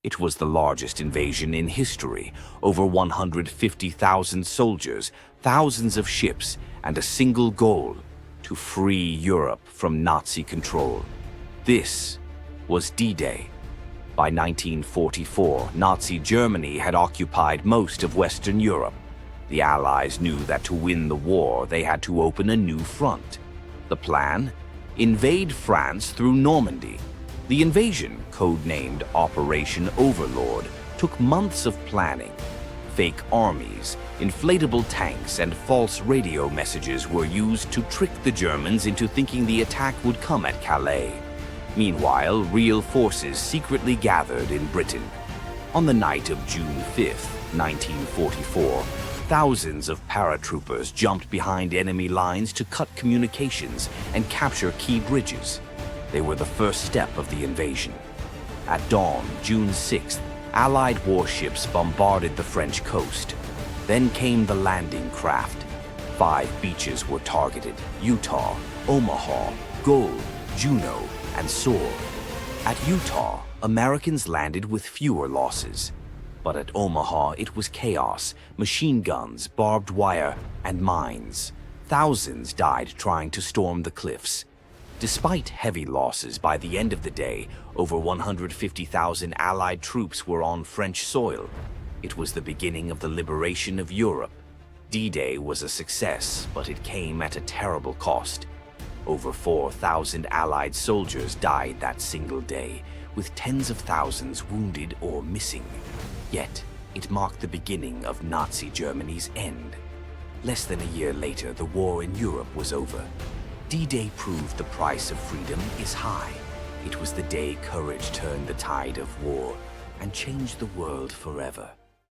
It was the largest invasion in history, over 150,000 soldiers, thousands of ships, and a single goal: to free Europe from Nazi control. This was D-Day. By 1944, Nazi Germany had occupied most of Western Europe. The Allies knew that to win the war, they had to open a new front. The plan? Invade France through Normandy. The invasion, codenamed Operation Overlord, took months of planning. Fake armies, inflatable tanks, and false radio messages were used to trick the Germans into thinking the attack would come at Calais. Meanwhile, real forces secretly gathered in Britain. On the night of June 5th, 1944, thousands of paratroopers jumped behind enemy lines to cut communications and capture key bridges. They were the first step of the invasion. At dawn, June 6th, Allied warships bombarded the French coast. Then came the landing craft. 5 beaches were targeted: Utah, Omaha, Gold, Juno, and Sword. At Utah, Americans landed with fewer losses. But at Omaha, it was chaos: machine guns, barbed wire, and mines. Thousands died trying to storm the cliffs. Despite heavy losses, by the end of the day, over 150,000 Allied troops were on French soil. It was the beginning of the liberation of Europe. D-Day was a success, but it came at a terrible cost. Over 4,000 Allied soldiers died that single day, with tens of thousands wounded or missing. Yet, it marked the beginning of Nazi Germany's end. Less than a year later, the war in Europe was over. D-Day proved the price of freedom is high. It was the day courage turned the tide of war and changed the world forever.